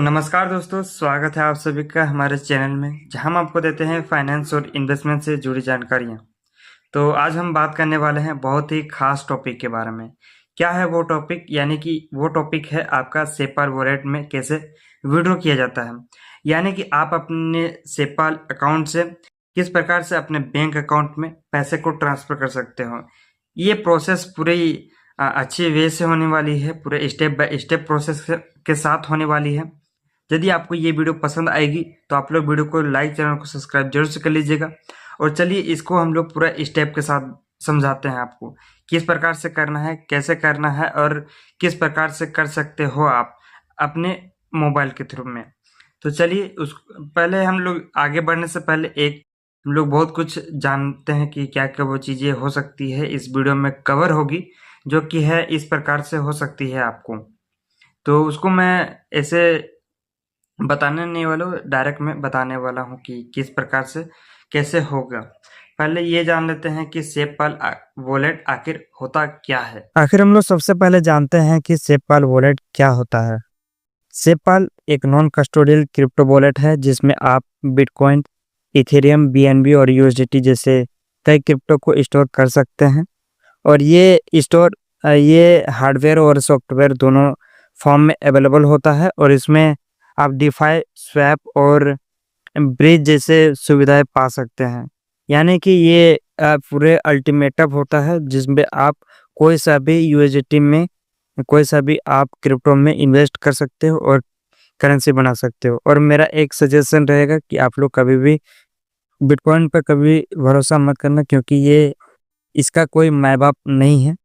नमस्कार दोस्तों, स्वागत है आप सभी का हमारे चैनल में, जहां हम आपको देते हैं फाइनेंस और इन्वेस्टमेंट से जुड़ी जानकारियां। तो आज हम बात करने वाले हैं बहुत ही खास टॉपिक के बारे में। क्या है वो टॉपिक? यानी कि वो टॉपिक है आपका सेपाल वॉलेट में कैसे विड्रॉ किया जाता है। यानी कि आप अपने सेपाल अकाउंट से किस प्रकार से अपने बैंक अकाउंट में पैसे को ट्रांसफर कर सकते हो। ये प्रोसेस पूरी अच्छी वे से होने वाली है, पूरे स्टेप बाय स्टेप प्रोसेस के साथ होने वाली है। यदि आपको ये वीडियो पसंद आएगी तो आप लोग वीडियो को लाइक, चैनल को सब्सक्राइब जरूर से कर लीजिएगा। और चलिए इसको हम लोग पूरा स्टेप के साथ समझाते हैं आपको, किस प्रकार से करना है, कैसे करना है और किस प्रकार से कर सकते हो आप अपने मोबाइल के थ्रू में। तो चलिए उस पहले हम लोग आगे बढ़ने से पहले हम लोग बहुत कुछ जानते हैं कि क्या क्या वो चीज़ें हो सकती है, इस वीडियो में कवर होगी, जो कि है इस प्रकार से हो सकती है आपको। तो उसको मैं ऐसे बताने नहीं वाला हूँ, डायरेक्ट मैं बताने वाला हूँ कि किस प्रकार से कैसे होगा। पहले ये जान लेते हैं कि सेपाल वॉलेट आखिर होता क्या है। आखिर हम लोग सबसे पहले जानते हैं कि सेपाल वॉलेट क्या होता है। सेपाल एक नॉन कस्टोडियल क्रिप्टो वॉलेट है जिसमें आप बिटकॉइन, इथेरियम, बीएनबी और यूएसडीटी जैसे कई क्रिप्टो को स्टोर कर सकते हैं। और ये हार्डवेयर और सॉफ्टवेयर दोनों फॉर्म में अवेलेबल होता है। और इसमें आप डिफाई, स्वैप और ब्रिज जैसे सुविधाएं पा सकते हैं। यानी कि ये पूरे अल्टीमेटम होता है जिसमें आप कोई सा भी यूएसडीटी में कोई सा भी आप क्रिप्टो में इन्वेस्ट कर सकते हो और करेंसी बना सकते हो। और मेरा एक सजेशन रहेगा कि आप लोग कभी भी बिटकॉइन पर कभी भरोसा मत करना, क्योंकि ये इसका कोई माँ बाप नहीं है।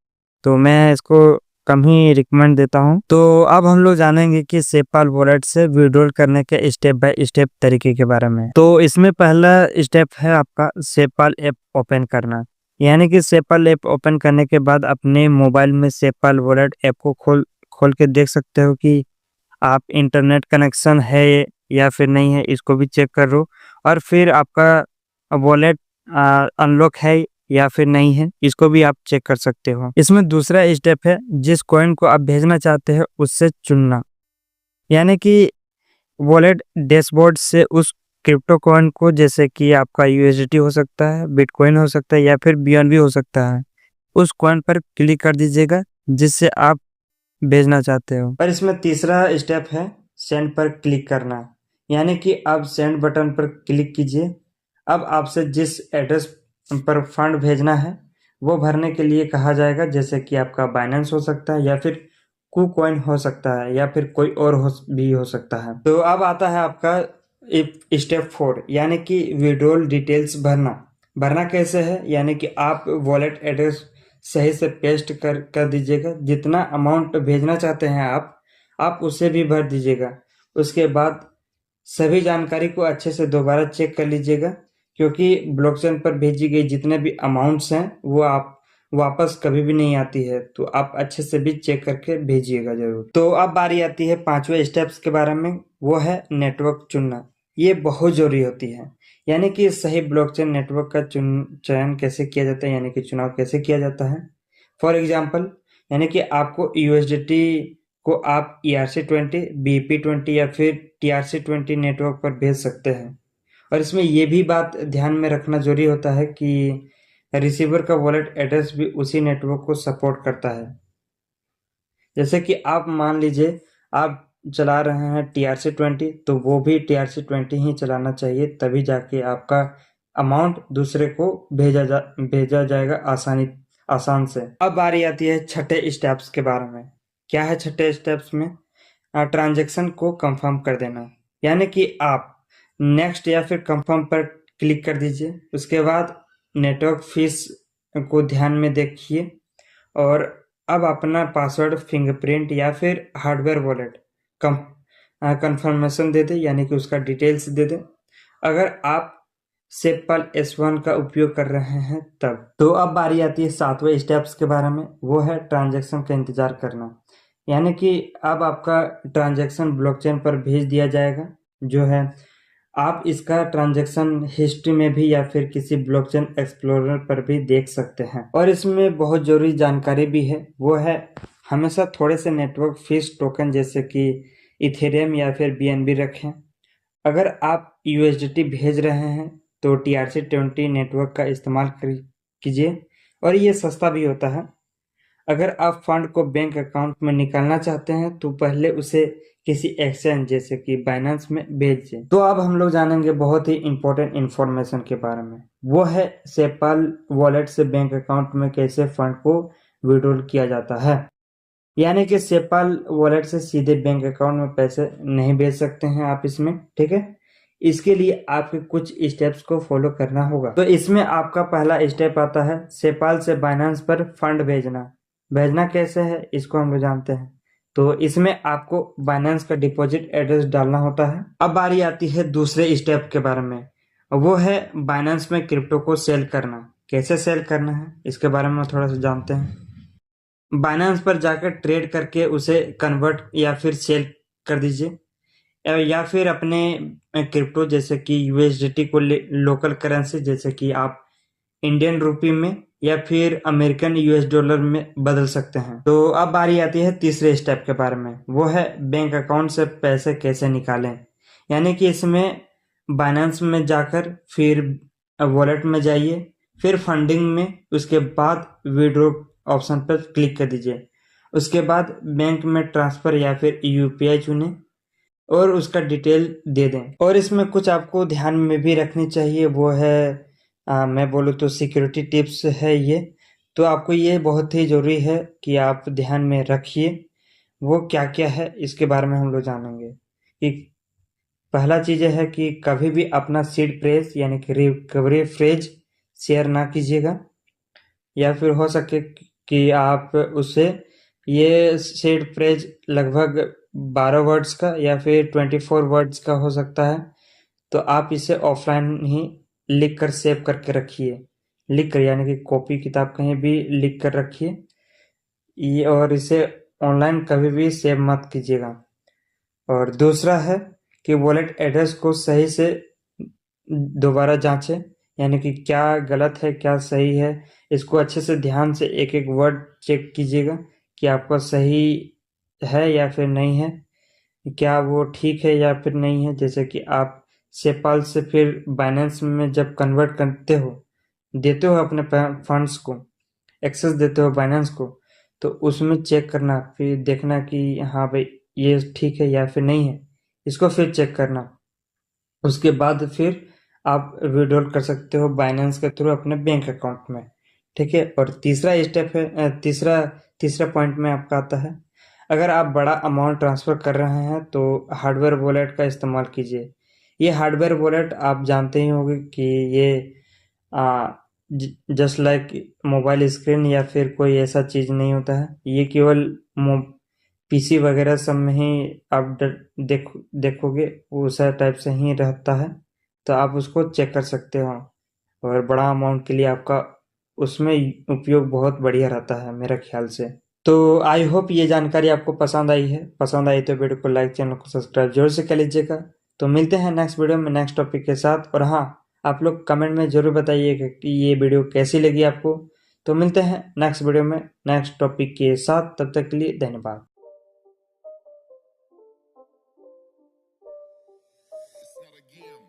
तो मैं इसको कम ही रिकमेंड देता हूँ। तो अब हम लोग जानेंगे कि सेपाल वॉलेट से विड्रॉल करने के स्टेप बाय स्टेप तरीके के बारे में। तो इसमें पहला स्टेप है आपका सेपाल ऐप ओपन करना। यानी कि सेपाल ऐप ओपन करने के बाद अपने मोबाइल में सेपाल वॉलेट ऐप को खोल के देख सकते हो कि आप इंटरनेट कनेक्शन है या फिर नहीं है, इसको भी चेक कर लो। और फिर आपका वॉलेट अनलॉक है या फिर नहीं है, इसको भी आप चेक कर सकते हो। इसमें दूसरा स्टेप है जिस कॉइन को आप भेजना चाहते हैं उससे चुनना। यानी कि वॉलेट डैशबोर्ड से उस क्रिप्टो कॉइन को, जैसे कि आपका यूएसडीटी हो सकता है, बिटकॉइन हो सकता है या फिर बीएनबी हो सकता है, उस कॉइन पर क्लिक कर दीजिएगा जिससे आप भेजना चाहते हो। पर इसमें तीसरा स्टेप है सेंड पर क्लिक करना। यानी कि आप सेंड बटन पर क्लिक कीजिए। अब आपसे जिस एड्रेस पर फंड भेजना है वो भरने के लिए कहा जाएगा, जैसे कि आपका बाइनेंस हो सकता है या फिर कुकॉइन हो सकता है या फिर कोई और भी हो सकता है। तो अब आता है आपका स्टेप 4, यानी कि विड्रॉल डिटेल्स भरना। भरना कैसे है? यानी कि आप वॉलेट एड्रेस सही से पेस्ट कर दीजिएगा। जितना अमाउंट भेजना चाहते हैं आप उसे भी भर दीजिएगा। उसके बाद सभी जानकारी को अच्छे से दोबारा चेक कर लीजिएगा, क्योंकि ब्लॉकचेन पर भेजी गई जितने भी अमाउंट्स हैं वो आप वापस कभी भी नहीं आती है। तो आप अच्छे से भी चेक करके भेजिएगा जरूर। तो अब बारी आती है पांचवें स्टेप्स के बारे में, वो है नेटवर्क चुनना। ये बहुत जरूरी होती है। यानी कि सही ब्लॉकचेन नेटवर्क का चयन कैसे किया जाता है, यानी कि चुनाव कैसे किया जाता है। फॉर एग्जाम्पल, यानी कि आपको यूएसडीटी को आप ERC20, BP20 या फिर TRC20 नेटवर्क पर भेज सकते हैं। और इसमें ये भी बात ध्यान में रखना जरूरी होता है कि रिसीवर का वॉलेट एड्रेस भी उसी नेटवर्क को सपोर्ट करता है। जैसे कि आप मान लीजिए आप चला रहे हैं TRC20, तो वो भी TRC20 ही चलाना चाहिए, तभी जाके आपका अमाउंट दूसरे को भेजा जाएगा आसान से। अब बारी आती है छठे स्टेप्स के बारे में। क्या है छठे स्टेप्स में? ट्रांजैक्शन को कंफर्म कर देना। यानी कि आप नेक्स्ट या फिर कंफर्म पर क्लिक कर दीजिए। उसके बाद नेटवर्क फीस को ध्यान में देखिए और अब अपना पासवर्ड, फिंगरप्रिंट या फिर हार्डवेयर वॉलेट कंफर्मेशन दे दें, यानी कि उसका डिटेल्स दे दें, अगर आप सेपाल S1 का उपयोग कर रहे हैं तब। तो अब बारी आती है सातवें स्टेप्स के बारे में, वो है ट्रांजैक्शन का इंतजार करना। यानी कि अब आपका ट्रांजैक्शन ब्लॉकचेन पर भेज दिया जाएगा, जो है आप इसका ट्रांजैक्शन हिस्ट्री में भी या फिर किसी ब्लॉकचेन एक्सप्लोरर पर भी देख सकते हैं। और इसमें बहुत जरूरी जानकारी भी है, वो है हमेशा थोड़े से नेटवर्क फीस टोकन, जैसे कि इथेरियम या फिर BNB रखें। अगर आप USDT भेज रहे हैं तो TRC20 नेटवर्क का इस्तेमाल कीजिए और ये सस्ता भी होता है। अगर आप फंड को बैंक अकाउंट में निकालना चाहते हैं तो पहले उसे किसी एक्सचेंज जैसे कि बाइनेंस में भेजिए। तो अब हम लोग जानेंगे बहुत ही इंपॉर्टेंट इंफॉर्मेशन के बारे में, वो है सेपाल वॉलेट से बैंक अकाउंट में कैसे फंड को विड्रॉल किया जाता है। यानी कि सेपाल वॉलेट से सीधे बैंक अकाउंट में पैसे नहीं भेज सकते हैं आप इसमें, ठीक है। इसके लिए आपके कुछ स्टेप्स को फॉलो करना होगा। तो इसमें आपका पहला स्टेप आता है सेपाल से बाइनेंस पर फंड भेजना कैसे है इसको हम लोग जानते हैं। तो इसमें आपको बाइनेंस का डिपॉजिट एड्रेस डालना होता है। अब बारी आती है दूसरे स्टेप के बारे में, वो है बाइनेंस में क्रिप्टो को सेल करना। कैसे सेल करना है इसके बारे में थोड़ा सा जानते हैं। बाइनेंस पर जाकर ट्रेड करके उसे कन्वर्ट या फिर सेल कर दीजिए, या फिर अपने क्रिप्टो जैसे कि USDT को लोकल करेंसी जैसे कि आप इंडियन रुपी में या फिर अमेरिकन US डॉलर में बदल सकते हैं। तो अब बारी आती है तीसरे स्टेप के बारे में, वो है बैंक अकाउंट से पैसे कैसे निकालें। यानी कि इसमें बाइनेंस में जाकर फिर वॉलेट में जाइए, फिर फंडिंग में, उसके बाद विड्रॉ ऑप्शन पर क्लिक कर दीजिए। उसके बाद बैंक में ट्रांसफर या फिर UPI चुनें और उसका डिटेल दे दें। और इसमें कुछ आपको ध्यान में भी रखनी चाहिए, वो है मैं बोलूँ तो सिक्योरिटी टिप्स है ये। तो आपको ये बहुत ही ज़रूरी है कि आप ध्यान में रखिए। वो क्या क्या है इसके बारे में हम लोग जानेंगे। कि पहला चीज़ है कि कभी भी अपना सीड फ्रेज यानी कि रिकवरी फ्रेज शेयर ना कीजिएगा, या फिर हो सके कि आप उससे ये सीड फ्रेज लगभग 12 वर्ड्स का या फिर 24 वर्ड्स का हो सकता है। तो आप इसे ऑफलाइन ही लिख कर सेव करके रखिए। लिख कर यानी कि कॉपी किताब कहीं भी लिख कर रखिए ये, और इसे ऑनलाइन कभी भी सेव मत कीजिएगा। और दूसरा है कि वॉलेट एड्रेस को सही से दोबारा जांचें, यानी कि क्या गलत है क्या सही है, इसको अच्छे से ध्यान से एक एक वर्ड चेक कीजिएगा कि आपका सही है या फिर नहीं है, क्या वो ठीक है या फिर नहीं है। जैसे कि आप सेपाल से फिर बाइनेंस में जब कन्वर्ट करते हो, देते हो अपने फंड्स को, एक्सेस देते हो बाइनेंस को, तो उसमें चेक करना, फिर देखना कि हाँ भाई ये ठीक है या फिर नहीं है, इसको फिर चेक करना। उसके बाद फिर आप विड्रॉल कर सकते हो बाइनेंस के थ्रू अपने बैंक अकाउंट में, ठीक है। और तीसरा स्टेप है तीसरा पॉइंट में आपका आता है, अगर आप बड़ा अमाउंट ट्रांसफ़र कर रहे हैं तो हार्डवेयर वॉलेट का इस्तेमाल कीजिए। ये हार्डवेयर वॉलेट आप जानते ही होंगे कि ये जस्ट लाइक मोबाइल स्क्रीन या फिर कोई ऐसा चीज़ नहीं होता है। ये केवल PC वगैरह सब में ही आप देखोगे उसा टाइप से ही रहता है। तो आप उसको चेक कर सकते हो, और बड़ा अमाउंट के लिए आपका उसमें उपयोग बहुत बढ़िया रहता है मेरे ख्याल से। तो आई होप ये जानकारी आपको पसंद आई है। पसंद आई तो वीडियो को लाइक, चैनल को सब्सक्राइब जरूर से कर लीजिएगा। तो मिलते हैं नेक्स्ट वीडियो में नेक्स्ट टॉपिक के साथ। और हाँ, आप लोग कमेंट में ज़रूर बताइएगा कि ये वीडियो कैसी लगी आपको। तो मिलते हैं नेक्स्ट वीडियो में नेक्स्ट टॉपिक के साथ। तब तक के लिए धन्यवाद। It's not a game.